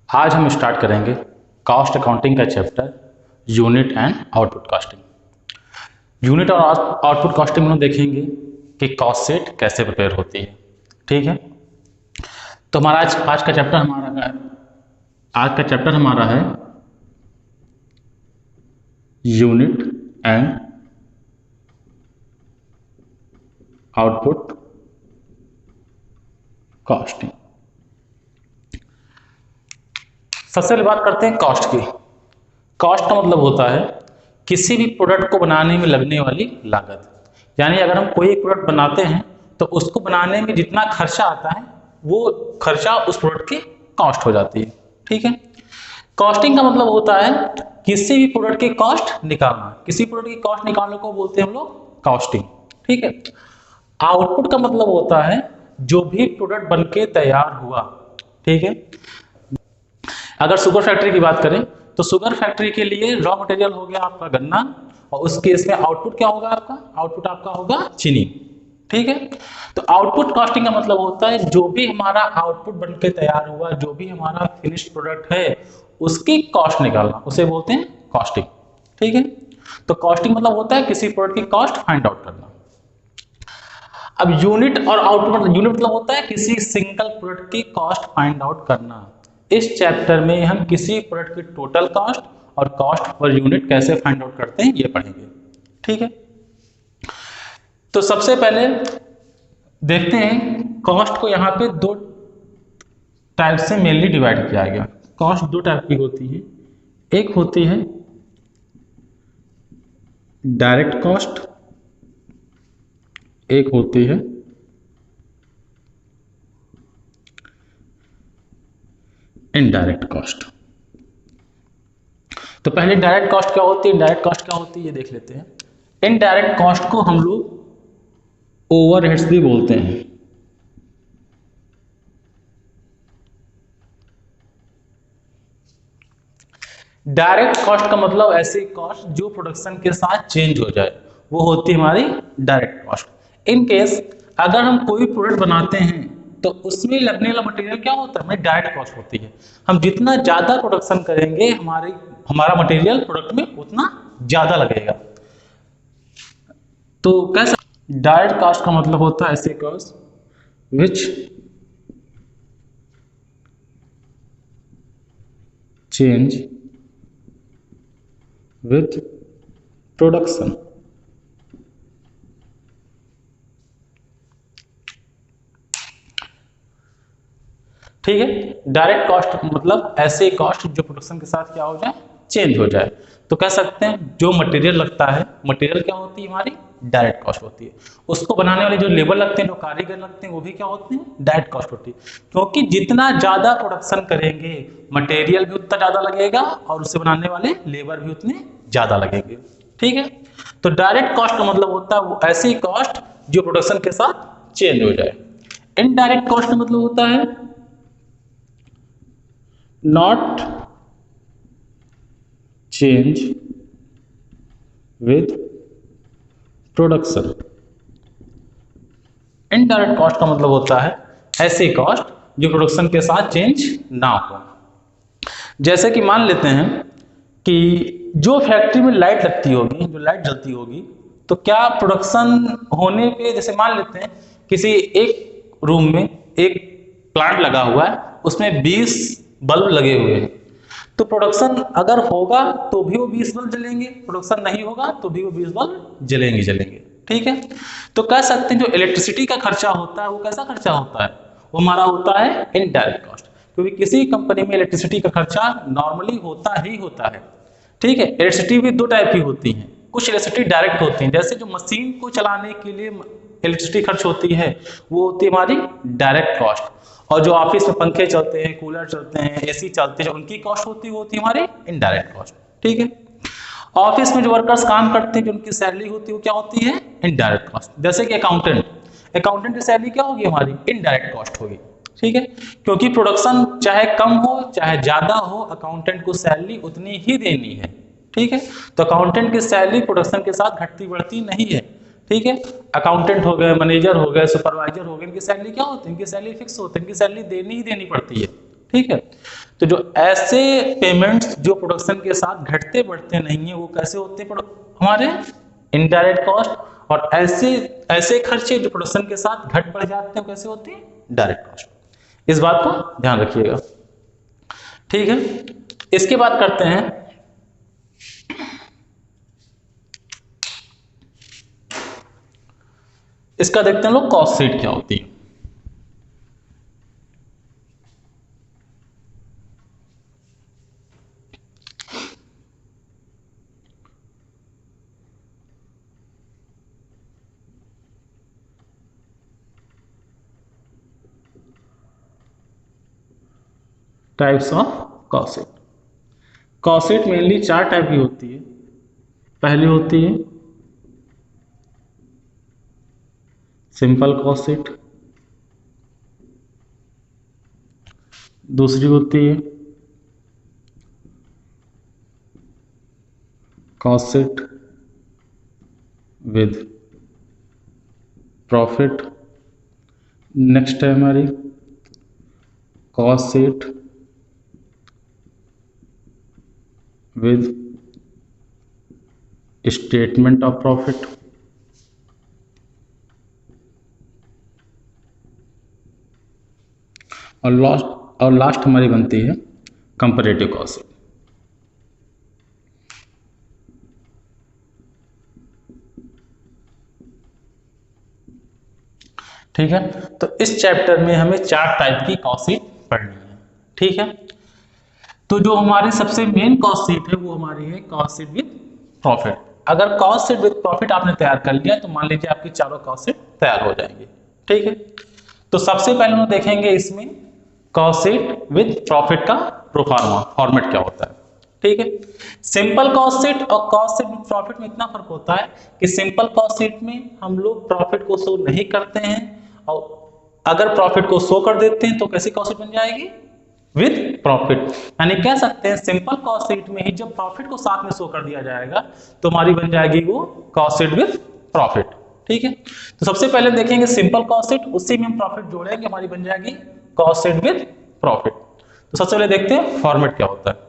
आज हम स्टार्ट करेंगे कॉस्ट अकाउंटिंग का chapter unit and output costing. Unit और आउटपुट कॉस्टिंग में देखेंगे कि कॉस्ट शीट कैसे प्रिपेयर होती है। ठीक है, तो हमारा आज का चैप्टर हमारा है यूनिट एंड आउटपुट कॉस्टिंग। सबसे पहले बात करते हैं कॉस्ट की। कॉस्ट का मतलब होता है किसी भी प्रोडक्ट को बनाने में लगने वाली लागत। यानी अगर हम कोई एक प्रोडक्ट बनाते हैं तो उसको बनाने में जितना खर्चा आता है वो खर्चा उस प्रोडक्ट की कॉस्ट हो जाती है। ठीक है, कॉस्टिंग का मतलब होता है किसी भी प्रोडक्ट की कॉस्ट निकालना। किसी प्रोडक्ट की कॉस्ट निकालने को बोलते हैं हम लोग कॉस्टिंग। ठीक है, आउटपुट का मतलब होता है जो भी प्रोडक्ट बनके तैयार हुआ। ठीक है, अगर शुगर फैक्ट्री की बात करें तो शुगर फैक्ट्री के लिए रॉ मटेरियल हो गया आपका गन्ना, और उस केस में आउटपुट क्या होगा आपका? आउटपुट आपका होगा चीनी। ठीक है, तो आउटपुट कॉस्टिंग का मतलब होता है जो भी हमारा आउटपुट बनके तैयार हुआ, जो भी हमारा फिनिश्ड प्रोडक्ट है उसकी कॉस्ट निकालना, उसे बोलते हैं कॉस्टिंग। ठीक है, तो कॉस्टिंग मतलब होता है किसी प्रोडक्ट की कॉस्ट फाइंड आउट करना। अब यूनिट और आउटपुट, यूनिट मतलब होता है किसी सिंगल प्रोडक्ट की कॉस्ट फाइंड आउट करना। इस चैप्टर में हम किसी प्रोडक्ट की टोटल कॉस्ट और कॉस्ट पर यूनिट कैसे फाइंड आउट करते हैं ये पढ़ेंगे। ठीक है, तो सबसे पहले देखते हैं कॉस्ट को यहाँ पे दो टाइप से मेनली डिवाइड किया गया। कॉस्ट दो टाइप की होती है, एक होती है डायरेक्ट कॉस्ट, एक होती है इनडायरेक्ट कॉस्ट। तो पहले डायरेक्ट कॉस्ट क्या होती है, इनडायरेक्ट कॉस्ट क्या होती है ये देख लेते हैं। इनडायरेक्ट कॉस्ट को हम लोग ओवरहेड्स भी बोलते हैं। डायरेक्ट कॉस्ट का मतलब ऐसी कॉस्ट जो प्रोडक्शन के साथ चेंज हो जाए, वो होती है हमारी डायरेक्ट कॉस्ट। इन केस अगर हम कोई प्रोडक्ट बनाते हैं तो उसमें लगने वाला मटेरियल क्या होता है? हमारी डायरेक्ट कॉस्ट होती है। हम जितना ज्यादा प्रोडक्शन करेंगे हमारा मटेरियल प्रोडक्ट में उतना ज्यादा लगेगा। तो कैसा डायरेक्ट कॉस्ट का मतलब होता है ऐसे cost which change with production. ठीक है, डायरेक्ट कॉस्ट मतलब ऐसे कॉस्ट जो प्रोडक्शन के साथ क्या हो जाए, चेंज हो जाए। तो कह सकते हैं जो मटेरियल लगता है, मटेरियल क्या होती है हमारी डायरेक्ट कॉस्ट होती है। उसको बनाने वाले जो लेबर लगते हैं, जो कारीगर लगते हैं, वो भी क्या होते हैं? डायरेक्ट कॉस्ट होती है। क्योंकि जितना ज्यादा प्रोडक्शन करेंगे मटेरियल भी उतना ज्यादा लगेगा और उससे बनाने वाले लेबर भी उतने ज्यादा लगेंगे। ठीक है, तो डायरेक्ट कॉस्ट का मतलब होता है वो ऐसी कॉस्ट जो प्रोडक्शन के साथ चेंज हो जाए। इनडायरेक्ट कॉस्ट का मतलब होता है not change with production। Indirect cost का मतलब होता है ऐसी कॉस्ट जो प्रोडक्शन के साथ चेंज ना हो। जैसे कि मान लेते हैं कि जो फैक्ट्री में लाइट लगती होगी, जो लाइट जलती होगी, तो क्या प्रोडक्शन होने पे, जैसे मान लेते हैं किसी एक रूम में एक प्लांट लगा हुआ है, उसमें 20 बल्ब लगे हुए हैं, तो प्रोडक्शन अगर होगा तो भी वो 20 बल्ब जलेंगे, प्रोडक्शन नहीं होगा तो भी वो 20 बल्ब जलेंगे। ठीक है, तो कह सकते हैं जो इलेक्ट्रिसिटी का खर्चा होता है वो कैसा खर्चा होता है? वो हमारा होता है इनडायरेक्ट कॉस्ट। क्योंकि किसी कंपनी में इलेक्ट्रिसिटी का खर्चा नॉर्मली होता ही होता है। ठीक है, इलेक्ट्रिसिटी भी दो टाइप की होती है। कुछ इलेक्ट्रिसिटी डायरेक्ट होती है, जैसे जो मशीन को चलाने के लिए इलेक्ट्रिसिटी खर्च होती है वो होती है हमारी डायरेक्ट कॉस्ट। और जो ऑफिस में पंखे चलते हैं, कूलर चलते हैं, एसी चलते हैं, उनकी कॉस्ट होती है हमारी इनडायरेक्ट कॉस्ट। ठीक है, ऑफिस में जो वर्कर्स काम करते हैं, जो उनकी सैलरी होती है वो क्या होती है? Indirect cost. जैसे कि अकाउंटेंट की सैलरी क्या होगी हमारी? इनडायरेक्ट कॉस्ट होगी। ठीक है, क्योंकि प्रोडक्शन चाहे कम हो चाहे ज्यादा हो, अकाउंटेंट को सैलरी उतनी ही देनी है। ठीक है, तो अकाउंटेंट की सैलरी प्रोडक्शन के साथ घटती बढ़ती नहीं है। ठीक है, अकाउंटेंट हो गए, मैनेजर हो गए, सुपरवाइजर हो गए, इनकी सैलरी क्या होती है? इनकी सैलरी फिक्स होती है, इनकी सैलरी देनी ही देनी पड़ती है। ठीक है, तो जो ऐसे पेमेंट्स जो प्रोडक्शन के साथ घटते बढ़ते नहीं है वो कैसे होते हैं हमारे इनडायरेक्ट कॉस्ट, और ऐसे ऐसे खर्चे जो प्रोडक्शन के साथ घट बढ़ जाते हैं कैसे होते हैं डायरेक्ट कॉस्ट। इस बात को ध्यान रखिएगा, ठीक है। इसके बाद करते हैं इसका, देखते हैं लोग कॉस्ट शीट क्या होती है। Types of cost sheet. Cost sheet mainly 4 type की होती है। पहली होती है सिंपल कॉस्ट शीट, दूसरी होती है cost sheet with profit, next है हमारी cost sheet with statement of profit, और लास्ट हमारी बनती है कंपैरेटिव कॉस्ट शीट। ठीक है, तो इस चैप्टर में हमें 4 टाइप की कॉस्ट शीट पढ़नी है, ठीक है। तो जो हमारी सबसे मेन कॉस्ट शीट है वो हमारी है कॉस्ट शीट विद प्रॉफिट। अगर कॉस्ट शीट विद प्रॉफिट आपने तैयार कर लिया तो मान लीजिए आपकी चारों कॉस्ट शीट तैयार हो जाएंगी, ठीक है। तो सबसे पहले हम देखेंगे इसमें कॉस्ट शीट विद प्रॉफिट का प्रोफार्मा फॉर्मेट क्या होता है, ठीक है। सिंपल कॉस्ट शीट और कॉस्ट शीट विद प्रॉफिट में इतना फर्क होता है कि सिंपल कॉस्ट शीट में हम लोग प्रॉफिट को शो नहीं करते हैं, और अगर प्रॉफिट को शो कर देते हैं तो कैसी कॉस्ट शीट बन जाएगी विद प्रॉफिट। यानी कह सकते हैं सिंपल कॉस्ट शीट में ही जब प्रॉफिट को साथ में शो कर दिया जाएगा तो हमारी बन जाएगी वो कॉस्ट शीट विद प्रॉफिट, ठीक है। तो सबसे पहले देखेंगे सिंपल कॉस्ट शीट, उसी में हम प्रॉफिट जोड़ेंगे, हमारी बन जाएगी कॉस्ट शीट विद प्रॉफिट। तो सबसे पहले देखते हैं फॉर्मेट क्या होता है।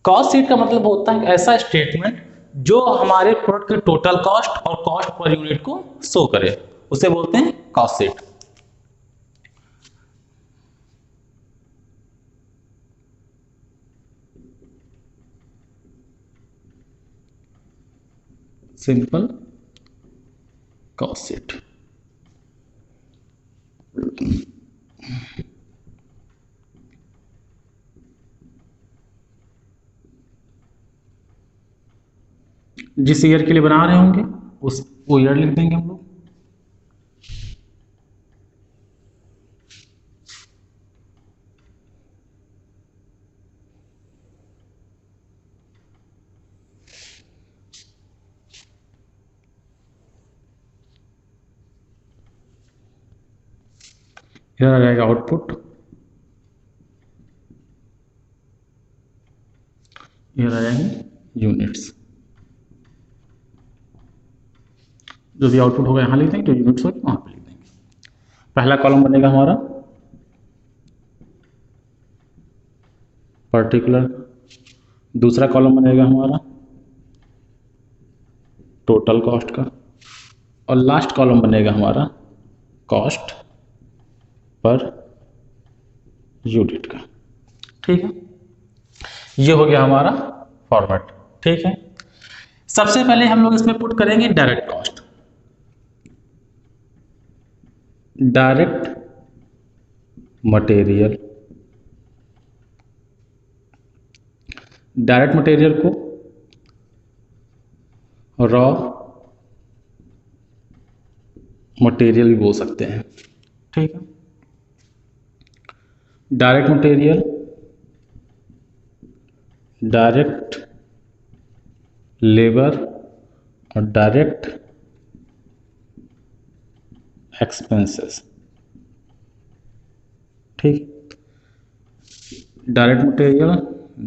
कॉस्ट शीट का मतलब होता है ऐसा स्टेटमेंट जो हमारे प्रोडक्ट की टोटल कॉस्ट और कॉस्ट पर यूनिट को शो करे, उसे बोलते हैं cost sheet. Simple cost sheet. जिस ईयर के लिए बना रहे होंगे वो ईयर लिख देंगे हम लोग। इधर आ जाएगा आउटपुट, इधर आ जाएंगे यूनिट्स। जो भी आउटपुट होगा यहाँ लिख देंगे, जो यूनिट्स होगा वहां पे लिख देंगे। पहला कॉलम बनेगा हमारा पर्टिकुलर, दूसरा कॉलम बनेगा हमारा टोटल कॉस्ट का, और लास्ट कॉलम बनेगा हमारा कॉस्ट पर यूनिट का, ठीक है। ये हो गया हमारा फॉर्मेट, ठीक है। सबसे पहले हम लोग इसमें पुट करेंगे direct cost. Direct material, direct material को रॉ मटेरियल भी बोल सकते हैं, ठीक है। डायरेक्ट मटेरियल, डायरेक्ट लेबर और डायरेक्ट एक्सपेंसेस, ठीक। डायरेक्ट मटेरियल,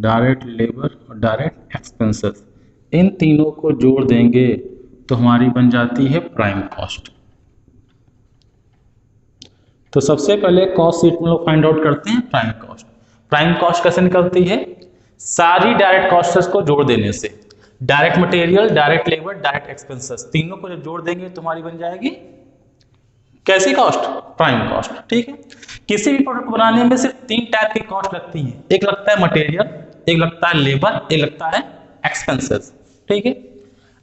डायरेक्ट लेबर और डायरेक्ट एक्सपेंसेस, इन तीनों को जोड़ देंगे तो हमारी बन जाती है प्राइम कॉस्ट। तो सबसे पहले कॉस्ट शीट में लोग फाइंड आउट करते हैं प्राइम कॉस्ट। प्राइम कॉस्ट कैसे निकलती है? सारी डायरेक्ट कॉस्ट्स को जोड़ देने से। Direct material, direct labour, direct expenses, तीनों को जब जोड़ देंगे तो हमारी बन जाएगी कैसी कॉस्ट? Prime cost. ठीक है। किसी भी प्रोडक्ट बनाने में सिर्फ 3 टाइप की कॉस्ट लगती है। एक लगता है मटेरियल, एक लगता है लेबर, एक लगता है एक्सपेंसेस। ठीक है।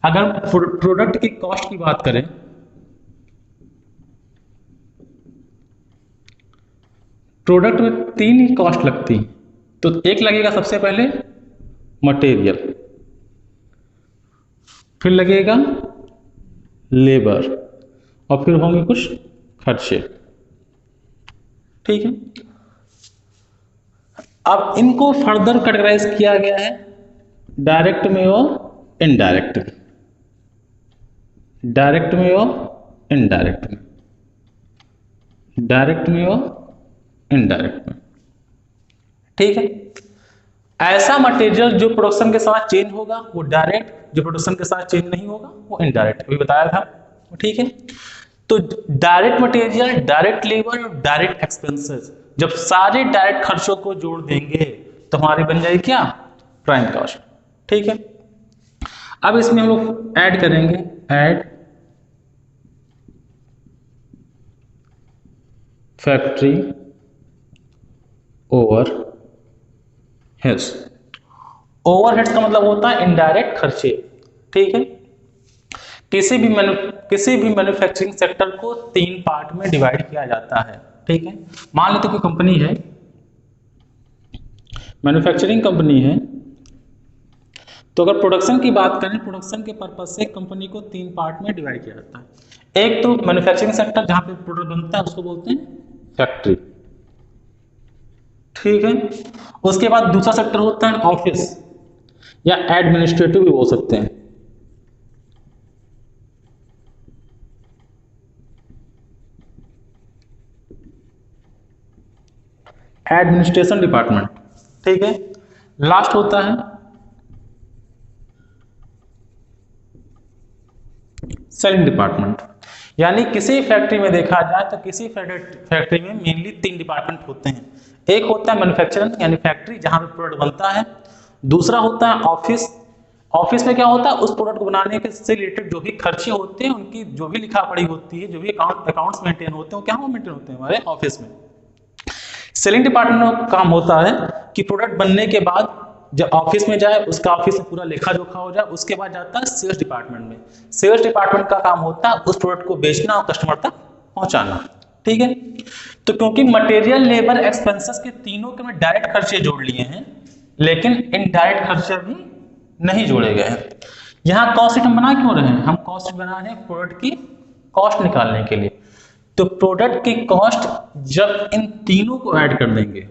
अगर प्रोडक्ट की कॉस्ट की बात करें, प्रोडक्ट में 3 ही कॉस्ट लगती है। तो एक लगेगा सबसे पहले मटेरियल, फिर लगेगा लेबर, और फिर होंगे कुछ खर्चे। ठीक है। अब इनको फर्दर कैटेगराइज किया गया है डायरेक्ट में और इनडायरेक्ट में, डायरेक्ट में और इनडायरेक्ट में, डायरेक्ट में और इनडायरेक्ट में। ठीक है। ऐसा मटेरियल जो प्रोडक्शन के साथ चेंज होगा वो डायरेक्ट, जो प्रोडक्शन के साथ चेंज नहीं होगा वो इनडायरेक्ट, अभी बताया था। ठीक है। तो डायरेक्ट मटेरियल, डायरेक्ट लेबर और डायरेक्ट एक्सपेंसेस, जब सारे डायरेक्ट खर्चों को जोड़ देंगे तो हमारी बन जाएगी क्या? Prime cost. ठीक है। अब इसमें हम लोग ऐड करेंगे, ऐड फैक्ट्री ओवरहेड्स। ओवरहेड्स का मतलब होता है इनडायरेक्ट खर्चे। ठीक है। किसी भी मैन्युफैक्चरिंग सेक्टर को 3 पार्ट में डिवाइड किया जाता है। ठीक है। मान लेते कोई कंपनी है, मैन्युफैक्चरिंग कंपनी है, तो अगर प्रोडक्शन की बात करें, प्रोडक्शन के पर्पज से कंपनी को 3 पार्ट में डिवाइड किया जाता है। एक तो मैन्युफैक्चरिंग सेक्टर जहां पे प्रोडक्ट बनता है उसको बोलते हैं फैक्ट्री। ठीक है। उसके बाद दूसरा सेक्टर होता है ऑफिस या एडमिनिस्ट्रेटिव भी बोल सकते हैं। Administration department. ठीक है। लास्ट होता है सेलिंग डिपार्टमेंट। यानी किसी फैक्ट्री में देखा जाए तो किसी फैक्ट्री में मेनली 3 डिपार्टमेंट होते हैं। एक होता है मैन्युफैक्चरिंग यानी फैक्ट्री जहां पे प्रोडक्ट बनता है। दूसरा होता है ऑफिस। ऑफिस में क्या होता है? उस प्रोडक्ट को बनाने के से रिलेटेड जो भी खर्चे होते हैं, उनकी जो भी लिखा पढ़ी होती है, जो भी अकाउंट्स मेंटेन होते हैं, वो क्या मेंटेन होते हैं हमारे ऑफिस में। सेलिंग डिपार्टमेंट का काम होता है कि प्रोडक्ट बनने के बाद जब ऑफिस में जाए, उसका ऑफिस में पूरा लेखा जोखा हो जाए, उसके बाद जाता है सेल्स डिपार्टमेंट में। सेल्स डिपार्टमेंट का काम होता है उस प्रोडक्ट को बेचना और कस्टमर तक पहुंचाना। ठीक है। तो क्योंकि मटेरियल, लेबर, एक्सपेंसेस के तीनों के में डायरेक्ट खर्चे जोड़ लिए हैं, लेकिन इनडायरेक्ट खर्चे भी नहीं जोड़े गए हैं। यहाँ कॉस्ट शीट हम बना क्यों रहे हैं? हम कॉस्ट शीट बना रहे हैं प्रोडक्ट की कॉस्ट निकालने के लिए। तो प्रोडक्ट की कॉस्ट जब इन तीनों को ऐड कर देंगे,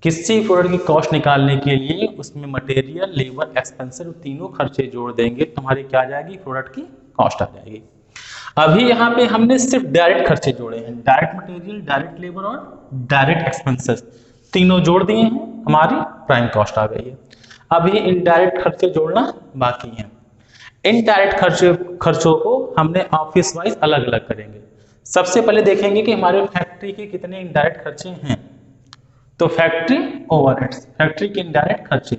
किसी प्रोडक्ट की कॉस्ट निकालने के लिए उसमें मटेरियल, लेबर, एक्सपेंसेस तीनों खर्चे जोड़ देंगे तो हमारी क्या आ जाएगी? प्रोडक्ट की कॉस्ट आ जाएगी। अभी यहाँ पे हमने सिर्फ डायरेक्ट खर्चे जोड़े हैं, डायरेक्ट मटेरियल, डायरेक्ट लेबर और डायरेक्ट एक्सपेंसेस तीनों जोड़ दिए हैं, हमारी प्राइम कॉस्ट आ गई है। अभी इनडायरेक्ट खर्चे जोड़ना बाकी है। इनडायरेक्ट खर्चों को हमने ऑफिस वाइज अलग अलग करेंगे। सबसे पहले देखेंगे कि हमारे फैक्ट्री के कितने इनडायरेक्ट खर्चे हैं। तो फैक्ट्री ओवरहेड्स, फैक्ट्री के इनडायरेक्ट खर्चे।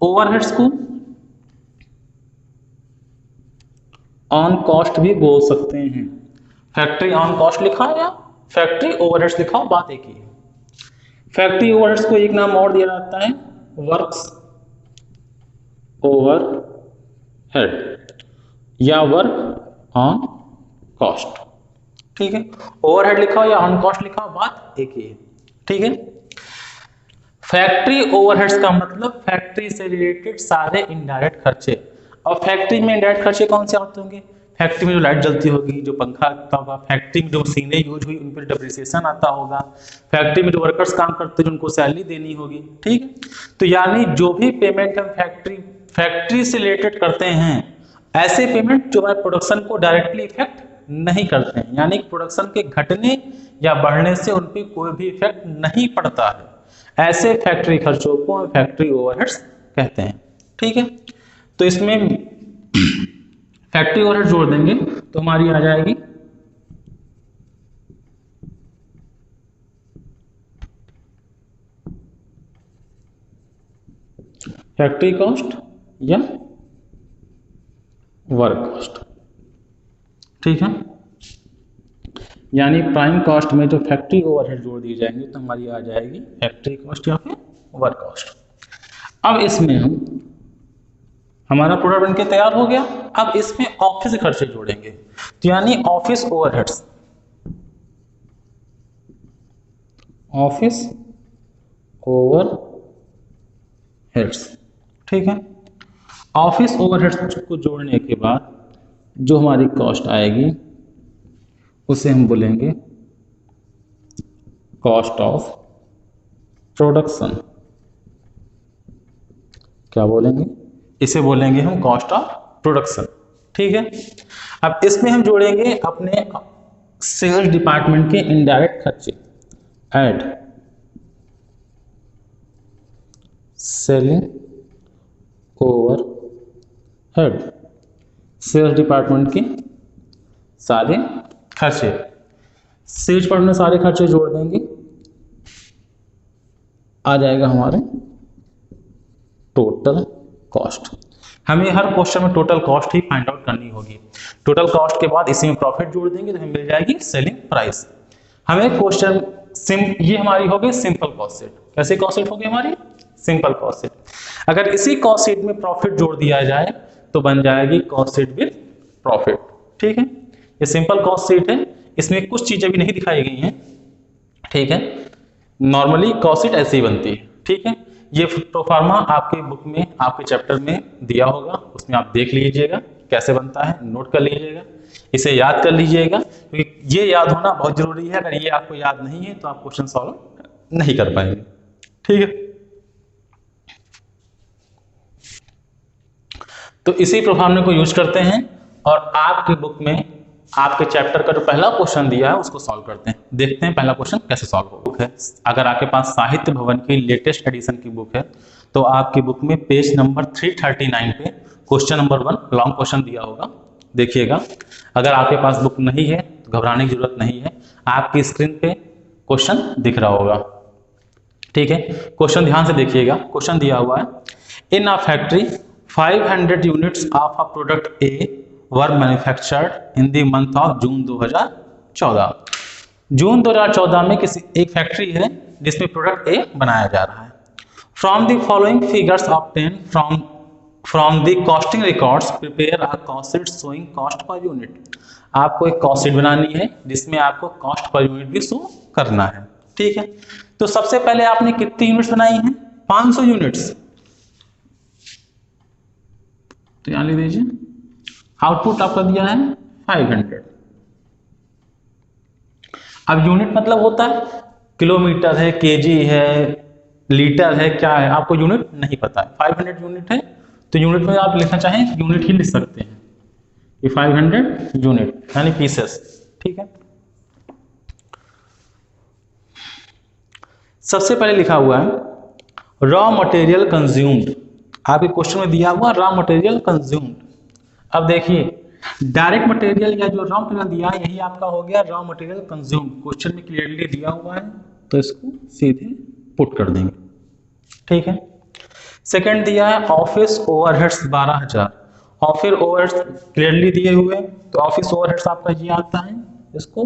ओवरहेड्स को ऑन कॉस्ट भी बोल सकते हैं। फैक्ट्री ऑन कॉस्ट लिखा या फैक्ट्री ओवरहेड्स लिखा, बात एक ही है। फैक्ट्री ओवरहेड्स को एक नाम और दिया जाता है वर्क्स ओवरहेड या वर्क ऑन कॉस्ट। ठीक है। ओवरहेड लिखा हो या ऑन कॉस्ट लिखा हो, बात एक ही है। ठीक है। फैक्ट्री ओवरहेड्स का मतलब फैक्ट्री से रिलेटेड सारे इनडायरेक्ट खर्चे। और फैक्ट्री में इनडायरेक्ट खर्चे कौन से आते होंगे? फैक्ट्री में जो लाइट जलती होगी, जो पंखा आता होगा, फैक्ट्री में जो मशीनें यूज हुई उन पर डेप्रिसिएशन आता होगा, फैक्ट्री में जो वर्कर्स काम करते हैं उनको सैलरी देनी होगी। ठीक है। तो यानी जो भी पेमेंट हम फैक्ट्री से रिलेटेड करते हैं, ऐसे पेमेंट जो हमारे प्रोडक्शन को डायरेक्टली इफेक्ट नहीं करते हैं, यानी प्रोडक्शन के घटने या बढ़ने से उन पर कोई भी इफेक्ट नहीं पड़ता है, ऐसे फैक्ट्री खर्चों को फैक्ट्री ओवरहेड्स कहते हैं। ठीक है। तो इसमें फैक्ट्री ओवरहेड जोड़ देंगे तो हमारी आ जाएगी फैक्ट्री कॉस्ट या वर्क कॉस्ट। ठीक है, यानी प्राइम कॉस्ट में जो फैक्ट्री ओवरहेड जोड़ दिए जाएंगे तो हमारी आ जाएगी फैक्ट्री कॉस्ट या फिर वर्क कॉस्ट। अब इसमें हम हमारा प्रोडक्ट बनके तैयार हो गया। अब इसमें ऑफिस खर्चे जोड़ेंगे तो यानी ऑफिस ओवरहेड्स, ऑफिस ओवरहेड्स। ठीक है, ऑफिस ओवरहेड्स को जोड़ने के बाद जो हमारी कॉस्ट आएगी उसे हम बोलेंगे कॉस्ट ऑफ प्रोडक्शन। क्या बोलेंगे? इसे बोलेंगे हम कॉस्ट ऑफ प्रोडक्शन। ठीक है, अब इसमें हम जोड़ेंगे अपने सेल्स डिपार्टमेंट के इनडायरेक्ट खर्चे, add selling overhead, sales department के सारे खर्चे, सेल्स डिपार्टमेंट में सारे खर्चे जोड़ देंगे, आ जाएगा हमारे टोटल कॉस्ट। हमें हर क्वेश्चन में टोटल कॉस्ट ही फाइंड आउट करनी होगी। टोटल कॉस्ट के बाद इसी में प्रॉफिट जोड़ देंगे तो हमें मिल जाएगी सेलिंग प्राइस। हमें क्वेश्चन ये हमारी हो गई सिंपल कॉस्ट शीट। कैसी कॉस्ट शीट होगी हमारी? Simple cost sheet. अगर इसी कॉस्ट शीट में प्रॉफिट जोड़ दिया जाए तो बन जाएगी कॉस्ट शीट विद प्रॉफिट। ठीक है, ये सिंपल कॉस्ट शीट है, इसमें कुछ चीजें भी नहीं दिखाई गई हैं। ठीक है, नॉर्मली कॉस्ट शीट ऐसे ही बनती है। ठीक है, ये प्रोफार्मा आपके बुक में, आपके चैप्टर में दिया होगा, उसमें आप देख लीजिएगा कैसे बनता है, नोट कर लीजिएगा, इसे याद कर लीजिएगा, क्योंकि ये याद होना बहुत जरूरी है। अगर ये आपको याद नहीं है तो आप क्वेश्चन सॉल्व नहीं कर पाएंगे। ठीक है, तो इसी प्रोफार्मा को यूज करते हैं और आपकी बुक में आपके चैप्टर का जो पहला क्वेश्चन दिया है उसको सॉल्व करते हैं। देखते हैं पहला क्वेश्चन कैसे सॉल्व हो। बुक है, अगर आपके पास साहित्य भवन की लेटेस्ट एडिशन की बुक है तो आपकी बुक में पेज नंबर 339 पे क्वेश्चन नंबर 1 लॉन्ग क्वेश्चन दिया होगा, देखिएगा। अगर आपके पास बुक नहीं है तो घबराने की जरूरत नहीं है, आपकी स्क्रीन पे क्वेश्चन दिख रहा होगा। ठीक है, क्वेश्चन ध्यान से देखिएगा। क्वेश्चन दिया हुआ है, in a factory 500 units of a product a were manufactured in the month of June 2014। June 2014 में किसी एक फैक्ट्री है जिसमें प्रोडक्ट ए बनाया जा रहा है। From the following figures obtain from the costing records prepare a cost sheet showing cost per unit. आपको एक कॉस्ट शीट बनानी है जिसमें आपको कॉस्ट पर यूनिट भी शो करना है। ठीक है, तो सबसे पहले आपने कितनी यूनिट्स बनाई हैं? 500 यूनिट्स। तो यहां लिख दीजिए, आउटपुट आपका दिया है 500। अब यूनिट मतलब होता है किलोमीटर है, केजी है, लीटर है, क्या है, आपको यूनिट नहीं पता है। 500 यूनिट है तो यूनिट में आप लिखना चाहें यूनिट ही लिख सकते हैं कि 500 यूनिट यानी पीसेस। ठीक है, सबसे पहले लिखा हुआ है रॉ मटेरियल कंज्यूम्ड। आपके क्वेश्चन में दिया हुआ रॉ मटेरियल कंज्यूम्ड। अब देखिए डायरेक्ट मटेरियल या जो रॉ मटेरियल दिया है यही आपका हो गया रॉ मटेरियल कंज्यूम्ड। क्वेश्चन में क्लियरली दिया हुआ है तो इसको सीधे पुट कर देंगे। ठीक है, सेकंड दिया है office overheads 12,000। Office overheads clearly दिए हुए तो ऑफिस ओवरहेड्स आपका ये आता है, इसको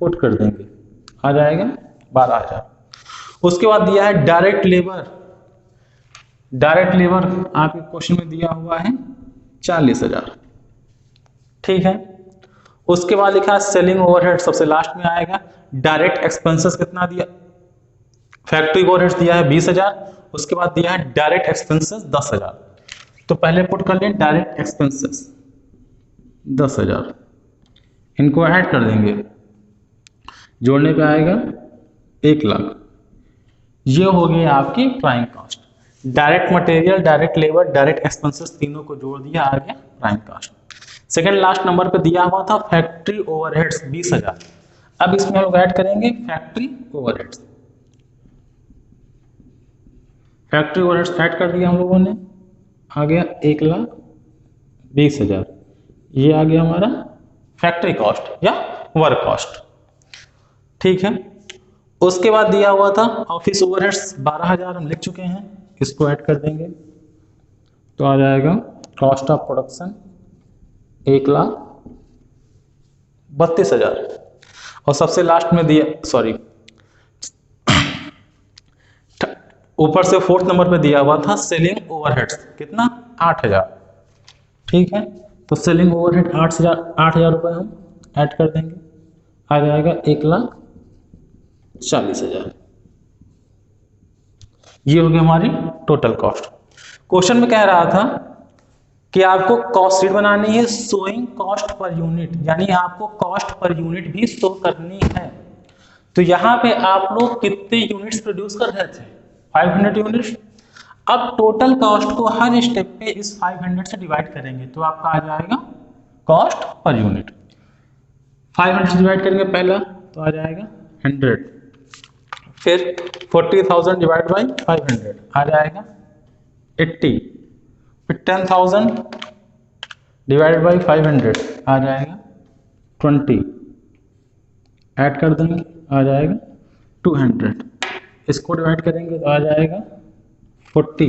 पुट कर देंगे, आ जाएगा 12,000। उसके बाद दिया है डायरेक्ट लेबर। डायरेक्ट लेबर आपके क्वेश्चन में दिया हुआ है 40,000। ठीक है, उसके बाद लिखा है सेलिंग ओवरहेड, सबसे लास्ट में आएगा। डायरेक्ट एक्सपेंसेस कितना दिया? फैक्ट्री ओवरहेड्स दिया है 20,000। उसके बाद दिया है डायरेक्ट एक्सपेंसेस 10,000। तो पहले पुट कर लें डायरेक्ट एक्सपेंसेस 10,000, इनको ऐड कर देंगे, जोड़ने पे आएगा 1,00,000। ये हो गई आपकी prime cost. Direct material, direct labour, direct expenses तीनों को जोड़ दिया, आ गया prime cost. Second last number पे दिया हुआ था फैक्ट्री ओवरहेड्स 20,000। अब इसमें हम लोग ऐड करेंगे factory overheads. Factory overheads add कर दिया हम लोगों ने, आ गया 1,00,000 20,000। ये आ गया हमारा फैक्ट्री कॉस्ट या वर्क कॉस्ट। ठीक है, उसके बाद दिया हुआ था ऑफिस ओवरहेड्स 12,000 हम लिख चुके हैं, इसको ऐड कर देंगे तो आ जाएगा कॉस्ट ऑफ प्रोडक्शन 1,32,000। और सबसे लास्ट में दिया, सॉरी ऊपर से 4th नंबर पे दिया हुआ था सेलिंग ओवरहेड्स कितना, 8,000। ठीक है, तो सेलिंग ओवरहेड 8,000 रुपये हम ऐड कर देंगे, आ जाएगा 1,40,000। ये हो गई हमारी टोटल कॉस्ट। क्वेश्चन में कह रहा था कि आपको कॉस्ट शीट बनानी है शोइंग कॉस्ट पर यूनिट, यानी आपको कॉस्ट पर यूनिट भी शो करनी है। तो यहाँ पे आप लोग कितने यूनिट्स प्रोड्यूस कर रहे थे, 500 यूनिट्स। अब टोटल कॉस्ट को हर स्टेप पे इस 500 से डिवाइड करेंगे तो आपका आ जाएगा कॉस्ट पर यूनिट। 500 से डिवाइड करेंगे पहला तो आ जाएगा 100, फिर 40,000 डिवाइड बाई 500 आ जाएगा 80, फिर 10,000 डिवाइडेड बाई 500 आ जाएगा 20, ऐड कर देंगे आ जाएगा 200, इसको डिवाइड करेंगे तो आ जाएगा 40।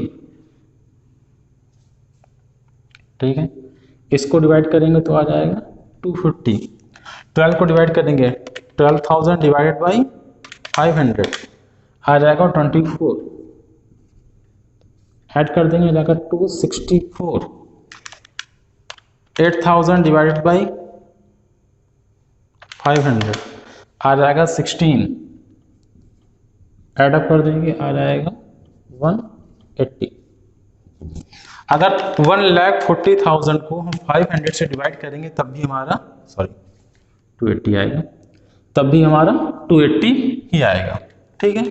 ठीक है, इसको डिवाइड करेंगे तो आ जाएगा 250। 12 को डिवाइड करेंगे 12,000 डिवाइडेड बाई 500 आ जाएगा 24, ऐड कर देंगे जाकर 264। 8,000 डिवाइडेड बाई 500 आ जाएगा 16, ऐड अप कर देंगे आ जाएगा 180। अगर 1,40,000 को हम 500 से डिवाइड करेंगे तब भी हमारा 280 आएगा, तब भी हमारा 280 ही आएगा। ठीक है,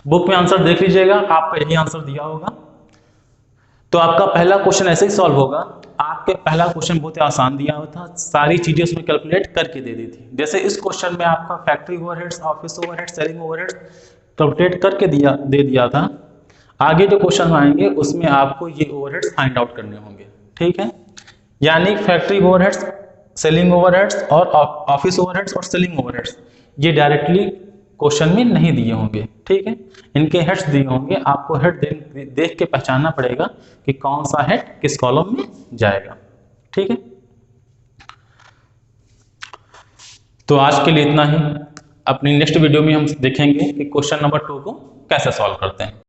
बुक में आंसर देख लीजिएगा, आपका यही आंसर दिया होगा। तो आपका पहला क्वेश्चन ऐसे ही सॉल्व होगा। आपके पहला क्वेश्चन बहुत ही आसान दिया हुआ था, सारी चीजें उसमें कैलकुलेट करके दे दी थी। जैसे इस क्वेश्चन में आपका factory overheads, office overheads, selling overheads calculate करके दे दिया था। आगे जो क्वेश्चन आएंगे उसमें आपको ये ओवरहेड्स फाइंड आउट करने होंगे। ठीक है, यानी फैक्ट्री ओवरहेड्स, सेलिंग ओवरहेड्स और ऑफिस ओवरहेड्स और सेलिंग ओवरहेड्स ये डायरेक्टली क्वेश्चन में नहीं दिए होंगे। ठीक है, इनके हेड्स दिए होंगे, आपको हेड देख के पहचानना पड़ेगा कि कौन सा हेड किस कॉलम में जाएगा। ठीक है, तो आज के लिए इतना ही। अपनी नेक्स्ट वीडियो में हम देखेंगे कि क्वेश्चन नंबर 2 को कैसे सॉल्व करते हैं।